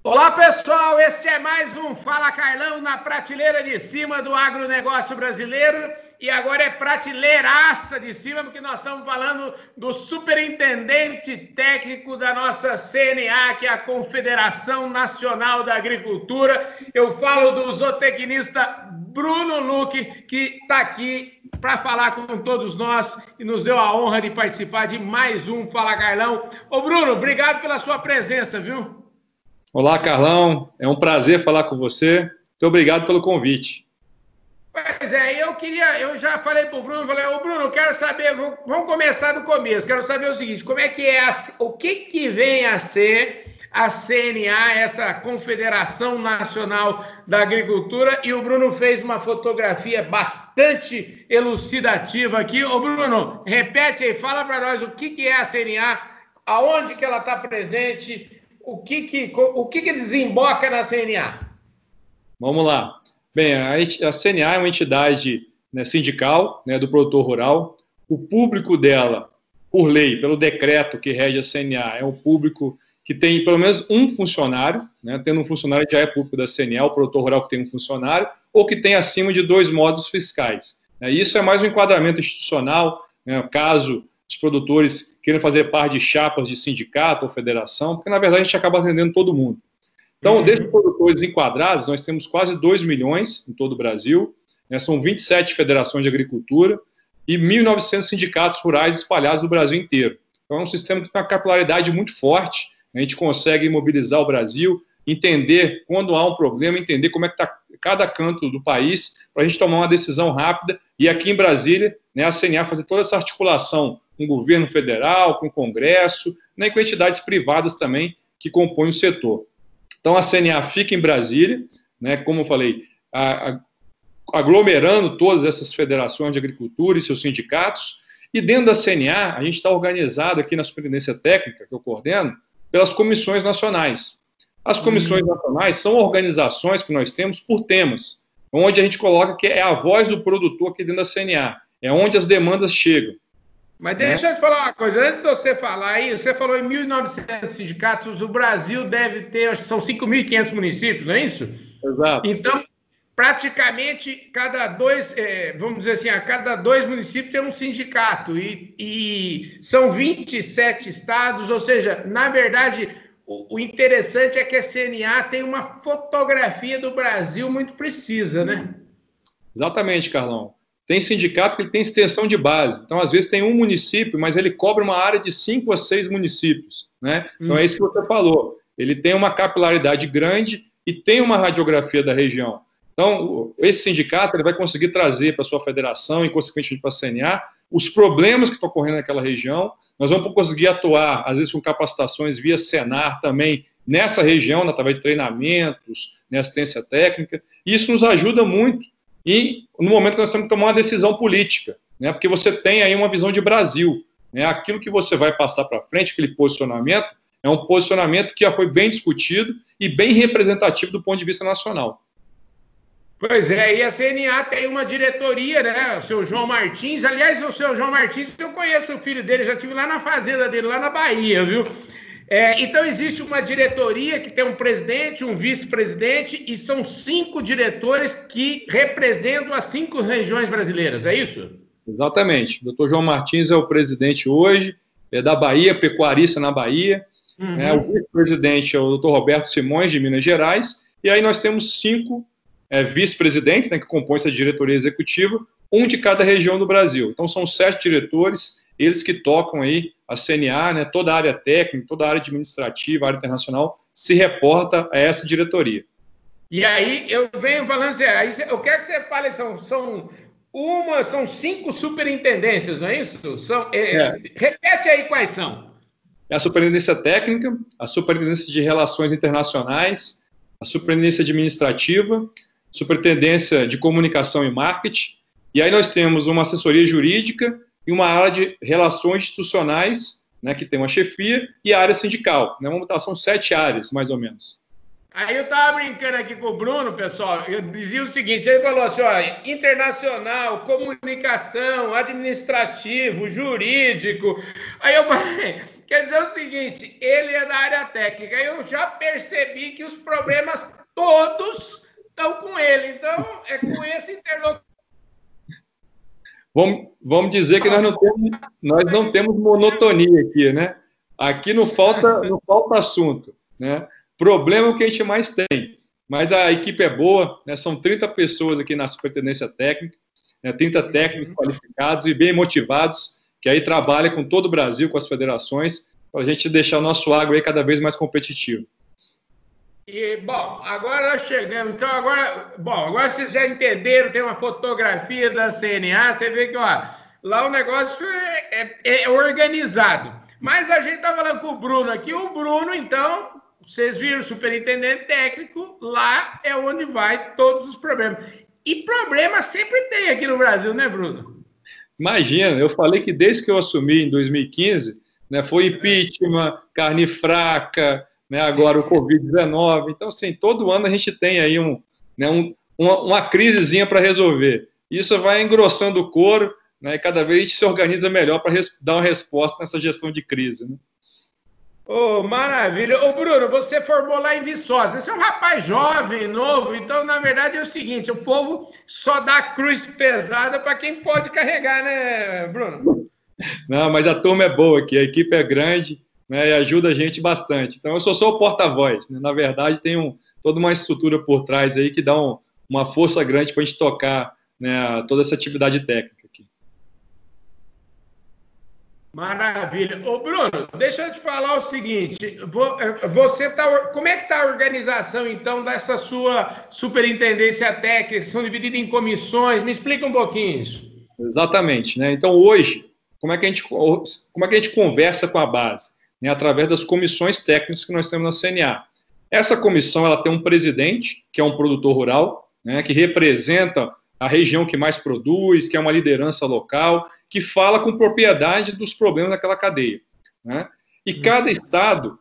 Olá, pessoal, este é mais um Fala Carlão na prateleira de cima do agronegócio brasileiro e agora é prateleiraça de cima porque nós estamos falando do superintendente técnico da nossa CNA, que é a Confederação Nacional da Agricultura. Eu falo do zootecnista Bruno Luque, que está aqui para falar com todos nós e nos deu a honra de participar de mais um Fala Carlão. Ô Bruno, obrigado pela sua presença, viu? Olá, Carlão. É um prazer falar com você. Muito obrigado pelo convite. Pois é, eu já falei para o Bruno, ô Bruno, eu quero saber, vamos começar do começo, quero saber o seguinte, como é que é, o que vem a ser a CNA, essa Confederação Nacional da Agricultura, e o Bruno fez uma fotografia bastante elucidativa aqui. Ô Bruno, repete aí, fala para nós o que é a CNA, aonde que ela está presente, o que desemboca na CNA? Vamos lá. Bem, a CNA é uma entidade, né, sindical, né, do produtor rural. O público dela, por lei, pelo decreto que rege a CNA, é um público que tem pelo menos um funcionário, né, tendo um funcionário que já é público da CNA, o produtor rural que tem um funcionário, ou que tem acima de 2 módulos fiscais. Isso é mais um enquadramento institucional, né, caso os produtores queiram fazer parte de chapas de sindicato ou federação, porque, na verdade, a gente acaba atendendo todo mundo. Então, desses produtores enquadrados, nós temos quase 2 milhões em todo o Brasil, né, são 27 federações de agricultura e 1.900 sindicatos rurais espalhados no Brasil inteiro. Então, é um sistema que tem uma capilaridade muito forte, a gente consegue mobilizar o Brasil, entender quando há um problema, entender como é que está cada canto do país, para a gente tomar uma decisão rápida, e aqui em Brasília, né, a CNA fazer toda essa articulação com o governo federal, com o Congresso, né, e com entidades privadas também que compõem o setor. Então, a CNA fica em Brasília, né, como eu falei, aglomerando todas essas federações de agricultura e seus sindicatos, e dentro da CNA, a gente está organizado aqui na Superintendência Técnica, que eu coordeno, pelas comissões nacionais. As comissões nacionais são organizações que nós temos por temas, onde a gente coloca que é a voz do produtor aqui dentro da CNA, é onde as demandas chegam. Mas deixa eu te falar uma coisa, antes de você falar aí, você falou em 1.900 sindicatos, o Brasil deve ter, acho que são 5.500 municípios, não é isso? Exato. Então, praticamente, vamos dizer assim, a cada 2 municípios tem um sindicato, e são 27 estados, ou seja, na verdade, o interessante é que a CNA tem uma fotografia do Brasil muito precisa, né? Exatamente, Carlão. Tem sindicato que ele tem extensão de base. Então, às vezes, tem um município, mas ele cobre uma área de 5 a 6 municípios, né? Então, é isso que você falou. Ele tem uma capilaridade grande e tem uma radiografia da região. Então, esse sindicato ele vai conseguir trazer para a sua federação e, consequentemente, para a CNA, os problemas que estão ocorrendo naquela região. Nós vamos conseguir atuar, às vezes, com capacitações via Senar também, nessa região, através de treinamentos, assistência técnica. E isso nos ajuda muito. E no momento que nós temos que tomar uma decisão política, né, porque você tem aí uma visão de Brasil, né, aquilo que você vai passar para frente, aquele posicionamento, é um posicionamento que já foi bem discutido e bem representativo do ponto de vista nacional. Pois é, e a CNA tem uma diretoria, né, o seu João Martins, aliás, o seu João Martins, eu conheço o filho dele, já estive lá na fazenda dele, lá na Bahia, viu? Então, existe uma diretoria que tem um presidente, um vice-presidente, e são 5 diretores que representam as 5 regiões brasileiras, é isso? Exatamente. O doutor João Martins é o presidente hoje, é da Bahia, pecuarista na Bahia. O vice-presidente é o doutor Roberto Simões, de Minas Gerais. E aí nós temos 5 vice-presidentes, né, que compõem essa diretoria executiva, um de cada região do Brasil. Então, são 7 diretores, eles que tocam aí a CNA, né, toda a área técnica, toda a área administrativa, a área internacional, se reporta a essa diretoria. E aí, eu venho falando assim, eu quero que você fale, são 5 superintendências, não é isso? Repete aí quais são. É a superintendência técnica, a superintendência de relações internacionais, a superintendência administrativa, superintendência de comunicação e marketing, e aí nós temos uma assessoria jurídica e uma área de relações institucionais, né, que tem uma chefia, e a área sindical. Né, são 7 áreas, mais ou menos. Aí eu estava brincando aqui com o Bruno, pessoal, eu dizia o seguinte, ele falou assim, ó, internacional, comunicação, administrativo, jurídico. Aí eu falei, Quer dizer o seguinte, ele é da área técnica. Eu já percebi que os problemas todos estão com ele. Então, é com esse interlocutor. Vamos dizer que nós não temos monotonia aqui, né? Aqui não falta assunto, né? Problema é o que a gente mais tem. Mas a equipe é boa, né? São 30 pessoas aqui na Superintendência Técnica, né? 30 técnicos qualificados e bem motivados, que aí trabalha com todo o Brasil, com as federações, para a gente deixar o nosso agro aí cada vez mais competitivo. E, bom, agora nós chegamos. Então, agora vocês já entenderam, tem uma fotografia da CNA, você vê que, ó, lá o negócio é organizado. Mas a gente está falando com o Bruno aqui. O Bruno, então, vocês viram o superintendente técnico, lá é onde vai todos os problemas. E problema sempre tem aqui no Brasil, né, Bruno? Imagina, eu falei que desde que eu assumi em 2015, né, foi impeachment, carne fraca, né, agora o Covid-19. Então, assim, todo ano a gente tem aí uma crisezinha para resolver. Isso vai engrossando o couro, né, e cada vez a gente se organiza melhor para dar uma resposta nessa gestão de crise, né? Oh, maravilha. Ô, Bruno, você formou lá em Viçosa. Você é um rapaz jovem, novo, então, na verdade, é o seguinte, o povo só dá cruz pesada para quem pode carregar, né, Bruno? Não, mas a turma é boa aqui, a equipe é grande, né, e ajuda a gente bastante. Então, eu sou só o porta-voz, né? Na verdade, tem toda uma estrutura por trás aí que dá uma força grande para a gente tocar, né, toda essa atividade técnica aqui. Maravilha. Ô, Bruno, deixa eu te falar o seguinte, como é que está a organização, então, dessa sua superintendência técnica? São divididas em comissões? Me explica um pouquinho isso. Exatamente, né? Então, hoje, como é que a gente conversa com a base? Né? Através das comissões técnicas que nós temos na CNA. Essa comissão, ela tem um presidente, que é um produtor rural, né, que representa a região que mais produz, que é uma liderança local, que fala com propriedade dos problemas daquela cadeia, né? E cada estado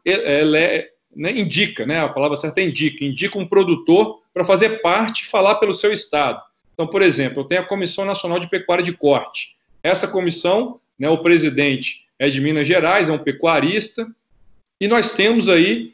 indica, né, a palavra certa é indica um produtor para fazer parte, falar pelo seu estado. Então, por exemplo, eu tenho a Comissão Nacional de Pecuária de Corte. Essa comissão, né, o presidente é de Minas Gerais, é um pecuarista, e nós temos aí,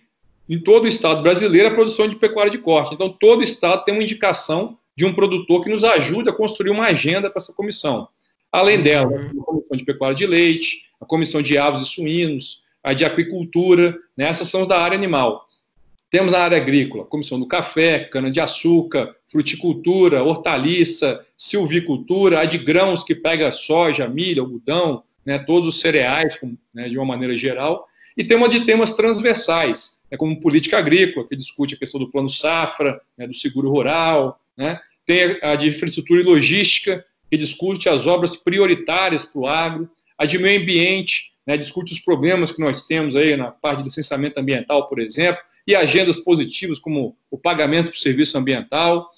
em todo o estado brasileiro, a produção de pecuária de corte. Então, todo estado tem uma indicação de um produtor que nos ajuda a construir uma agenda para essa comissão. Além dela, a comissão de pecuária de leite, a comissão de aves e suínos, a de aquicultura, né? Essas são as da área animal. Temos na área agrícola, a comissão do café, cana-de-açúcar, fruticultura, hortaliça, silvicultura, a de grãos, que pega soja, milho, algodão, né? Todos os cereais, né? De uma maneira geral. E tem uma de temas transversais, né? Como política agrícola, que discute a questão do plano safra, né? Do seguro rural, né? Tem a de infraestrutura e logística, que discute as obras prioritárias para o agro, a de meio ambiente, né, discute os problemas que nós temos aí na parte de licenciamento ambiental, por exemplo, e agendas positivas como o pagamento por serviço ambiental,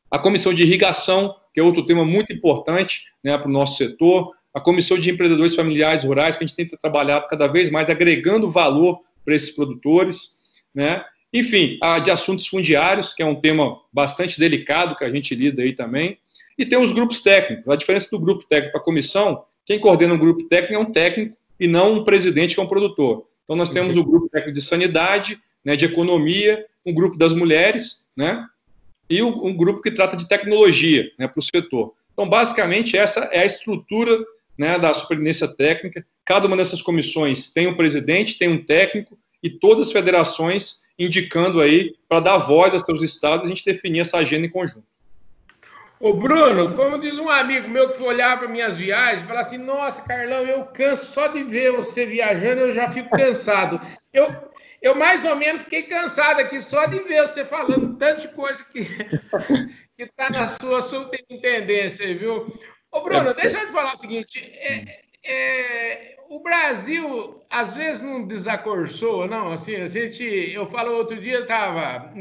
a comissão de irrigação, que é outro tema muito importante, né, para o nosso setor, a comissão de empreendedores familiares rurais, que a gente tenta trabalhar cada vez mais agregando valor para esses produtores, né? Enfim, a de assuntos fundiários, que é um tema bastante delicado que a gente lida aí também. E tem os grupos técnicos. A diferença do grupo técnico para a comissão, quem coordena um grupo técnico é um técnico e não um presidente que é um produtor. Então, nós temos o grupo técnico de sanidade, né, de economia, um grupo das mulheres, né, e um grupo que trata de tecnologia, né, para o setor. Então, basicamente, essa é a estrutura, né, da superintendência técnica. Cada uma dessas comissões tem um presidente, tem um técnico, e todas as federações indicando aí para dar voz aos seus estados e a gente definir essa agenda em conjunto. Ô, Bruno, como diz um amigo meu que olhava para minhas viagens, falava assim, nossa, Carlão, eu canso só de ver você viajando, eu já fico cansado. Eu mais ou menos fiquei cansado aqui só de ver você falando tanta coisa que está na sua superintendência, viu? Ô, Bruno, deixa eu te falar o seguinte, o Brasil, às vezes, não desacorçou, não, assim, eu falo, outro dia eu estava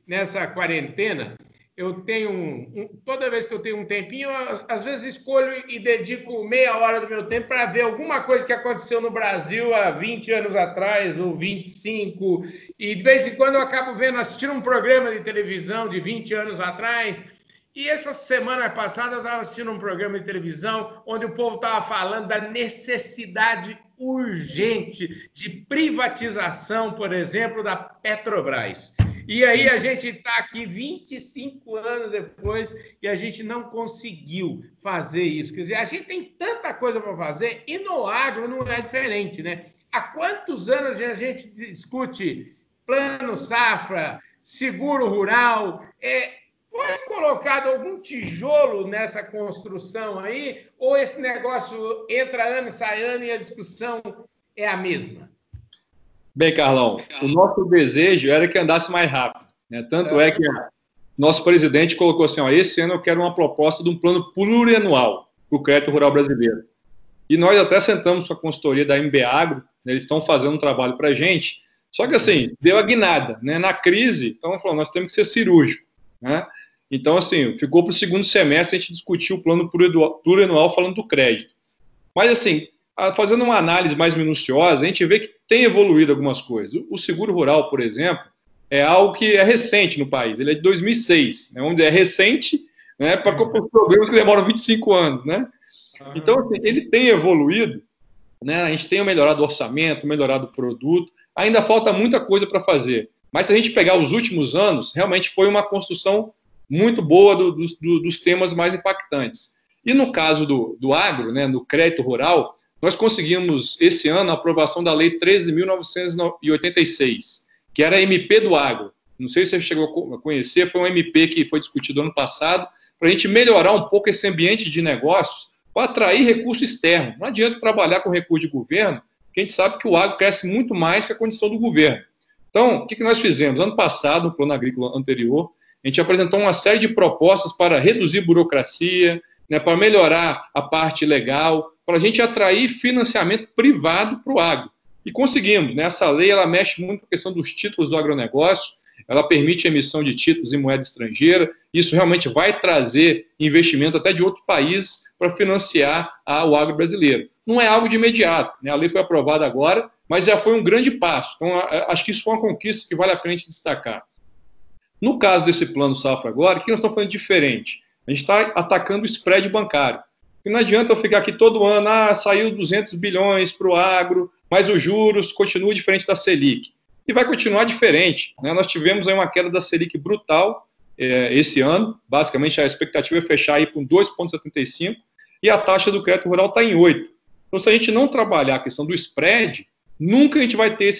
nessa quarentena, eu tenho toda vez que eu tenho um tempinho, eu, às vezes escolho e dedico meia hora do meu tempo para ver alguma coisa que aconteceu no Brasil há 20 anos atrás, ou 25, e de vez em quando eu acabo assistindo um programa de televisão de 20 anos atrás, e essa semana passada eu estava assistindo um programa de televisão onde o povo estava falando da necessidade urgente de privatização, por exemplo, da Petrobras. E aí a gente está aqui 25 anos depois e a gente não conseguiu fazer isso. Quer dizer, a gente tem tanta coisa para fazer e no agro não é diferente, né? Há quantos anos a gente discute plano safra, seguro rural? Foi colocado algum tijolo nessa construção aí? Ou esse negócio entra ano e sai ano e a discussão é a mesma? Bem, Carlão, o nosso desejo era que andasse mais rápido, né? Tanto é que nosso presidente colocou assim, ó, esse ano eu quero uma proposta de um plano plurianual para o crédito rural brasileiro. E nós até sentamos com a consultoria da MB Agro, né, eles estão fazendo um trabalho para a gente, só que assim, deu a guinada, né? Na crise, então falou, nós temos que ser cirúrgico, né? Então, assim, ficou para o segundo semestre a gente discutir o plano plurianual falando do crédito. Mas, assim, fazendo uma análise mais minuciosa, a gente vê que tem evoluído algumas coisas. O seguro rural, por exemplo, é algo que é recente no país. Ele é de 2006, né? Vamos dizer, é recente, né, para problemas que demoram 25 anos, né? Então, assim, ele tem evoluído, né? A gente tem melhorado o orçamento, melhorado o produto. Ainda falta muita coisa para fazer. Mas se a gente pegar os últimos anos, realmente foi uma construção muito boa dos temas mais impactantes. E no caso do agro, né, no crédito rural, nós conseguimos, esse ano, a aprovação da Lei 13.986, que era a MP do agro. Não sei se você chegou a conhecer, foi um MP que foi discutido ano passado, para a gente melhorar um pouco esse ambiente de negócios, para atrair recurso externo. Não adianta trabalhar com recurso de governo, porque a gente sabe que o agro cresce muito mais que a condição do governo. Então, o que nós fizemos? Ano passado, no plano agrícola anterior, a gente apresentou uma série de propostas para reduzir burocracia, né, para melhorar a parte legal, para a gente atrair financiamento privado para o agro. E conseguimos, né? Essa lei ela mexe muito com a questão dos títulos do agronegócio, ela permite a emissão de títulos em moeda estrangeira, isso realmente vai trazer investimento até de outros países para financiar o agro brasileiro. Não é algo de imediato, né? A lei foi aprovada agora, mas já foi um grande passo. Então, acho que isso foi uma conquista que vale a pena a gente destacar. No caso desse plano safra agora, o que nós estamos fazendo diferente? A gente está atacando o spread bancário. Porque não adianta eu ficar aqui todo ano, saiu 200 bilhões para o agro, mas os juros continuam diferente da Selic. E vai continuar diferente, né? Nós tivemos aí uma queda da Selic brutal esse ano, basicamente a expectativa é fechar aí com 2,75 e a taxa do crédito rural está em 8. Então, se a gente não trabalhar a questão do spread, nunca a gente vai ter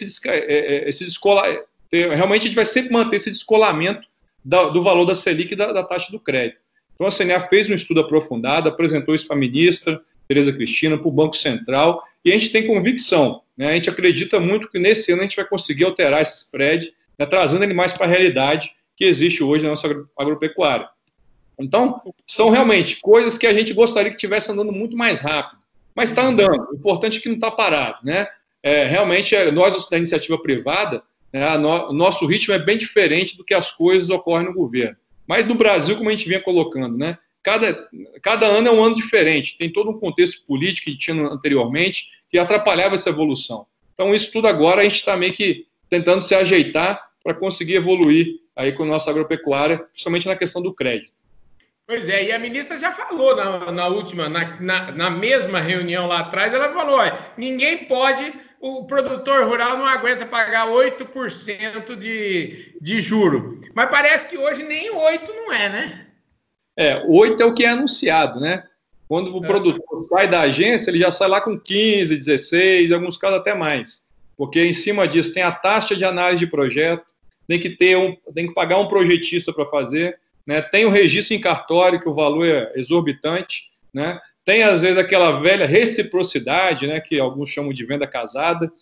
realmente a gente vai sempre manter esse descolamento do valor da Selic e da taxa do crédito. Então, a CNA fez um estudo aprofundado, apresentou isso para a ministra Tereza Cristina, para o Banco Central, e a gente tem convicção, né? A gente acredita muito que nesse ano a gente vai conseguir alterar esse spread, né, trazendo ele mais para a realidade que existe hoje na nossa agropecuária. Então, são realmente coisas que a gente gostaria que estivesse andando muito mais rápido, mas está andando. O importante é que não está parado, né? Realmente, nós da iniciativa privada, né, o nosso ritmo é bem diferente do que as coisas ocorrem no governo. Mas no Brasil, como a gente vinha colocando, né? Cada ano é um ano diferente, tem todo um contexto político que tinha anteriormente que atrapalhava essa evolução. Então, isso tudo agora a gente está meio que tentando se ajeitar para conseguir evoluir aí com a nossa agropecuária, principalmente na questão do crédito. Pois é, e a ministra já falou na mesma reunião lá atrás, ela falou, ninguém pode, o produtor rural não aguenta pagar 8% de juro. Mas parece que hoje nem 8% não é, né? 8% é o que é anunciado, né? Quando o produtor sai da agência, ele já sai lá com 15%, 16%, em alguns casos até mais. Porque em cima disso tem a taxa de análise de projeto, tem que pagar um projetista para fazer, né? Tem o registro em cartório, que o valor é exorbitante, né? Tem, às vezes, aquela velha reciprocidade, né, que alguns chamam de venda casada,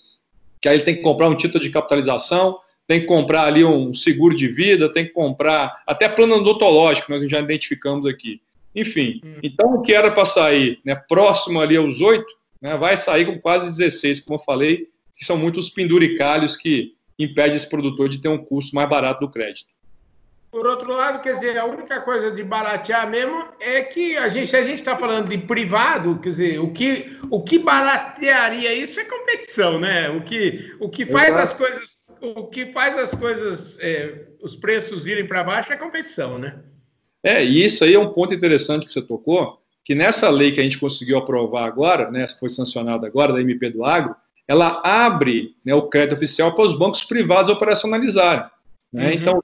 que aí ele tem que comprar um título de capitalização, tem que comprar ali um seguro de vida, tem que comprar até plano odontológico, nós já identificamos aqui. Enfim, então o que era para sair, né, próximo ali aos 8%, né, vai sair com quase 16%, como eu falei, que são muitos penduricalhos que impedem esse produtor de ter um custo mais barato do crédito. Por outro lado, quer dizer, a única coisa de baratear mesmo é que a gente está falando de privado, quer dizer, o que baratearia isso é competição, né? O que faz as coisas, os preços irem para baixo é competição, né? E isso aí é um ponto interessante que você tocou, que nessa lei que a gente conseguiu aprovar agora, né, foi sancionada agora, da MP do Agro, ela abre, né, o crédito oficial para os bancos privados operacionalizarem. Né? Então,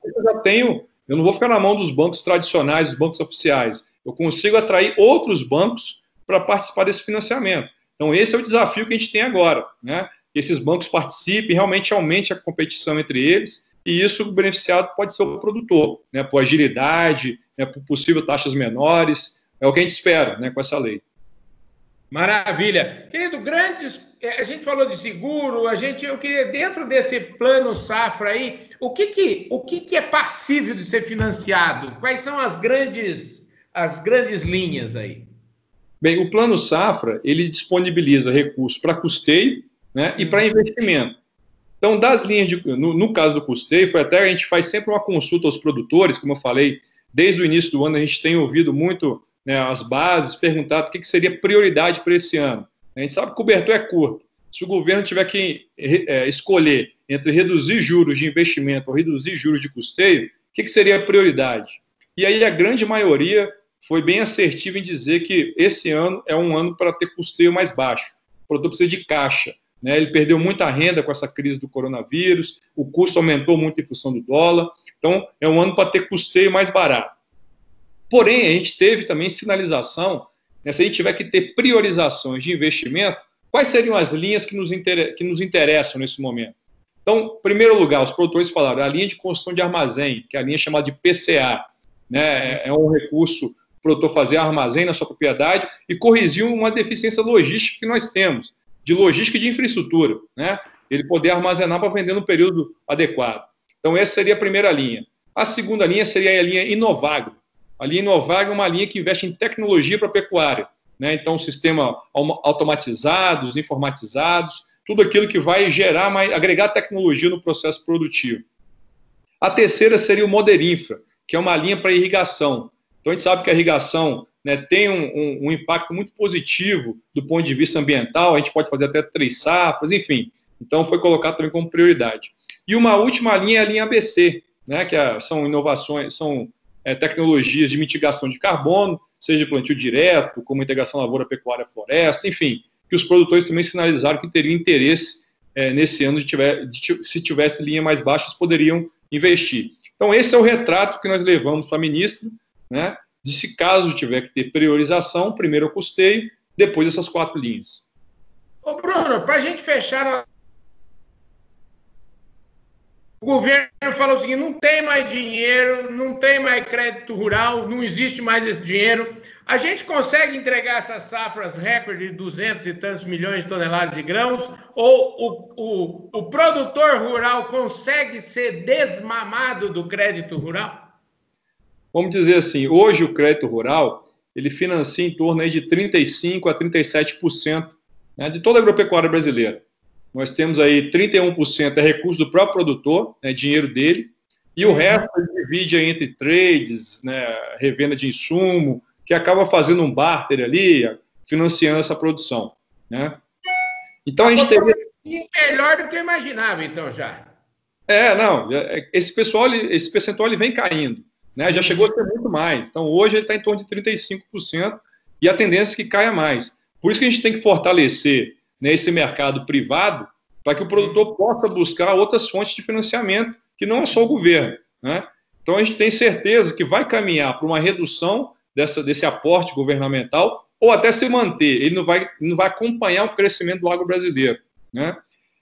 eu não vou ficar na mão dos bancos tradicionais, dos bancos oficiais. Eu consigo atrair outros bancos para participar desse financiamento. Então, esse é o desafio que a gente tem agora, né? Que esses bancos participem, realmente aumente a competição entre eles, e isso o beneficiado pode ser o produtor, né? Por agilidade, né, por possível taxas menores, é o que a gente espera, né, com essa lei. Maravilha. Querido, a gente falou de seguro, eu queria, dentro desse plano safra aí, o que é passível de ser financiado? Quais são as grandes linhas aí? Bem, o plano safra, ele disponibiliza recursos para custeio, né, e para investimento. Então, das linhas no caso do custeio, a gente faz sempre uma consulta aos produtores, como eu falei, desde o início do ano a gente tem ouvido muito, né, as bases, perguntado o que seria prioridade para esse ano. A gente sabe que o cobertor é curto. Se o governo tiver que escolher entre reduzir juros de investimento ou reduzir juros de custeio, o que seria a prioridade? E aí a grande maioria foi bem assertiva em dizer que esse ano é um ano para ter custeio mais baixo. O produtor precisa de caixa. Né? Ele perdeu muita renda com essa crise do coronavírus, o custo aumentou muito em função do dólar. Então, é um ano para ter custeio mais barato. Porém, a gente teve também sinalização, né, se a gente tiver que ter priorizações de investimento, quais seriam as linhas que nos interessam nesse momento? Então, em primeiro lugar, os produtores falaram a linha de construção de armazém, que é a linha chamada de PCA. Né? É um recurso para o produtor fazer armazém na sua propriedade e corrigir uma deficiência logística que nós temos, de logística e de infraestrutura. Né? Ele poder armazenar para vender no período adequado. Então, essa seria a primeira linha. A segunda linha seria a linha Inovagro. A linha Inovagro é uma linha que investe em tecnologia para a pecuária. Né? Então, sistema automatizados, informatizados, tudo aquilo que vai agregar tecnologia no processo produtivo. A terceira seria o Moderinfra, que é uma linha para irrigação. Então, a gente sabe que a irrigação, né, tem um impacto muito positivo do ponto de vista ambiental, a gente pode fazer até 3 safras, enfim. Então, foi colocado também como prioridade. E uma última linha é a linha ABC, né, que são inovações, são tecnologias de mitigação de carbono, seja plantio direto, como integração lavoura-pecuária-floresta, enfim, que os produtores também sinalizaram que teriam interesse nesse ano, se tivesse linha mais baixa, eles poderiam investir. Então, esse é o retrato que nós levamos para a ministra, né, de se caso tiver que ter priorização, primeiro o custeio, depois essas 4 linhas. Ô Bruno, para a gente fechar, o governo falou o seguinte, não tem mais dinheiro, não tem mais crédito rural, não existe mais esse dinheiro. A gente consegue entregar essas safras recorde de 200 e tantos milhões de toneladas de grãos, ou o produtor rural consegue ser desmamado do crédito rural? Vamos dizer assim, hoje o crédito rural, ele financia em torno aí de 35% a 37%, né, de toda a agropecuária brasileira. Nós temos aí 31% é recurso do próprio produtor, né, dinheiro dele, e o resto ele divide aí entre trades, né, revenda de insumo, que acaba fazendo um barter ali, financiando essa produção. Né? Então a gente teria... Melhor do que eu imaginava, então, já. Não, esse percentual ele vem caindo. Né, já chegou a ser muito mais. Então, hoje ele está em torno de 35% e a tendência é que caia mais. Por isso que a gente tem que fortalecer, né, esse mercado privado para que o produtor possa buscar outras fontes de financiamento, que não é só o governo. Né? Então, a gente tem certeza que vai caminhar para uma redução desse aporte governamental ou até se manter. Ele não vai acompanhar o crescimento do agro brasileiro. Né?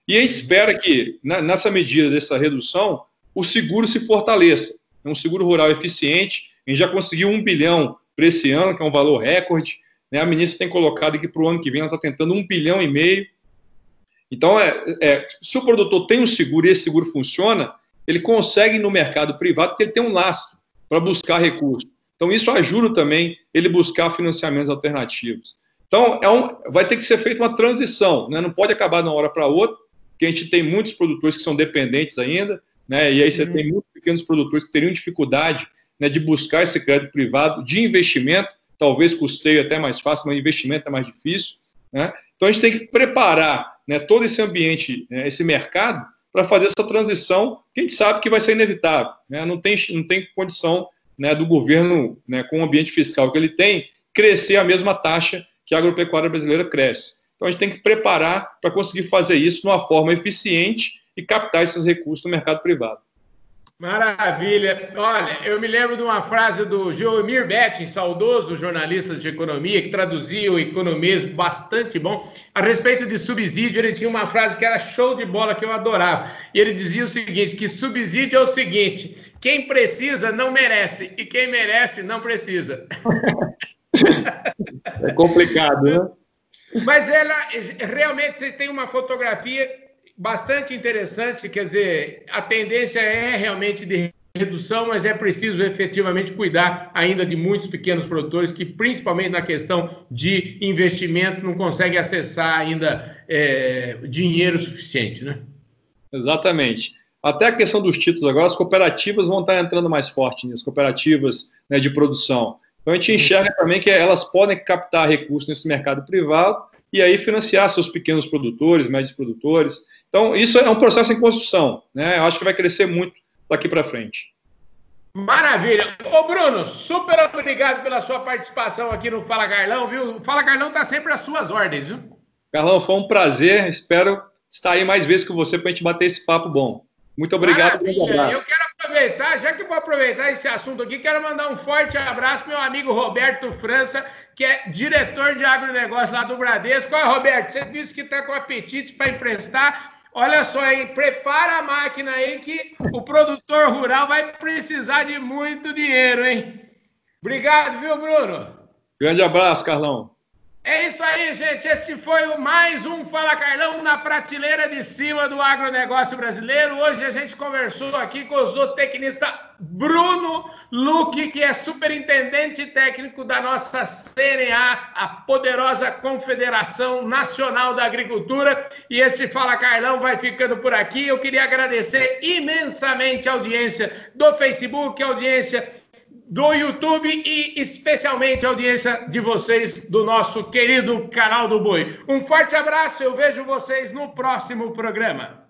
E a gente espera que, nessa medida dessa redução, o seguro se fortaleça. É um seguro rural eficiente, a gente já conseguiu 1 bilhão para esse ano, que é um valor recorde, né? A ministra tem colocado aqui para o ano que vem, ela está tentando 1,5 bilhão. Então, se o produtor tem um seguro e esse seguro funciona, ele consegue ir no mercado privado, porque ele tem um lastro para buscar recursos. Então, isso ajuda também ele buscar financiamentos alternativos. Então, vai ter que ser feita uma transição, né? Não pode acabar de uma hora para outra, porque a gente tem muitos produtores que são dependentes ainda, né? E aí você tem muitos pequenos produtores que teriam dificuldade, né, de buscar esse crédito privado de investimento, talvez custeio até mais fácil, mas investimento é mais difícil. Né? Então a gente tem que preparar, né, todo esse ambiente, né, esse mercado, para fazer essa transição, que a gente sabe que vai ser inevitável. Né? Não tem condição, né, do governo, né, com o ambiente fiscal que ele tem, crescer a mesma taxa que a agropecuária brasileira cresce. Então, a gente tem que preparar para conseguir fazer isso de uma forma eficiente e captar esses recursos no mercado privado. Maravilha. Olha, eu me lembro de uma frase do Geomir Betting, saudoso jornalista de economia, que traduzia o economês bastante bom. A respeito de subsídio, ele tinha uma frase que era show de bola, que eu adorava. E ele dizia o seguinte, que subsídio é o seguinte: quem precisa não merece, e quem merece não precisa. É complicado, né? Mas ela, realmente, você tem uma fotografia bastante interessante, quer dizer, a tendência é realmente de redução, mas é preciso efetivamente cuidar ainda de muitos pequenos produtores que, principalmente na questão de investimento, não conseguem acessar ainda dinheiro suficiente, né? Exatamente. Até a questão dos títulos agora, as cooperativas vão estar entrando mais forte nisso, cooperativas, né, de produção. Então a gente enxerga também que elas podem captar recursos nesse mercado privado e aí financiar seus pequenos produtores, médios produtores. Então, isso é um processo em construção, né? Eu acho que vai crescer muito daqui para frente. Maravilha. Ô, Bruno, super obrigado pela sua participação aqui no Fala Carlão, viu? O Fala Carlão está sempre às suas ordens, viu? Carlão, foi um prazer. Espero estar aí mais vezes com você para a gente bater esse papo bom. Muito obrigado. Maravilha. Eu quero aproveitar, já que eu vou aproveitar esse assunto aqui, quero mandar um forte abraço para meu amigo Roberto França, que é diretor de agronegócio lá do Bradesco. Olha, Roberto, você disse que está com apetite para emprestar. Olha só aí, prepara a máquina aí que o produtor rural vai precisar de muito dinheiro, hein? Obrigado, viu, Bruno? Grande abraço, Carlão. É isso aí, gente. Este foi mais um Fala Carlão na prateleira de cima do agronegócio brasileiro. Hoje a gente conversou aqui com o zootecnista Bruno Luque, que é superintendente técnico da nossa CNA, a poderosa Confederação Nacional da Agricultura. E esse Fala Carlão vai ficando por aqui. Eu queria agradecer imensamente a audiência do Facebook, a audiência do YouTube e especialmente a audiência de vocês do nosso querido Canal do Boi. Um forte abraço, eu vejo vocês no próximo programa.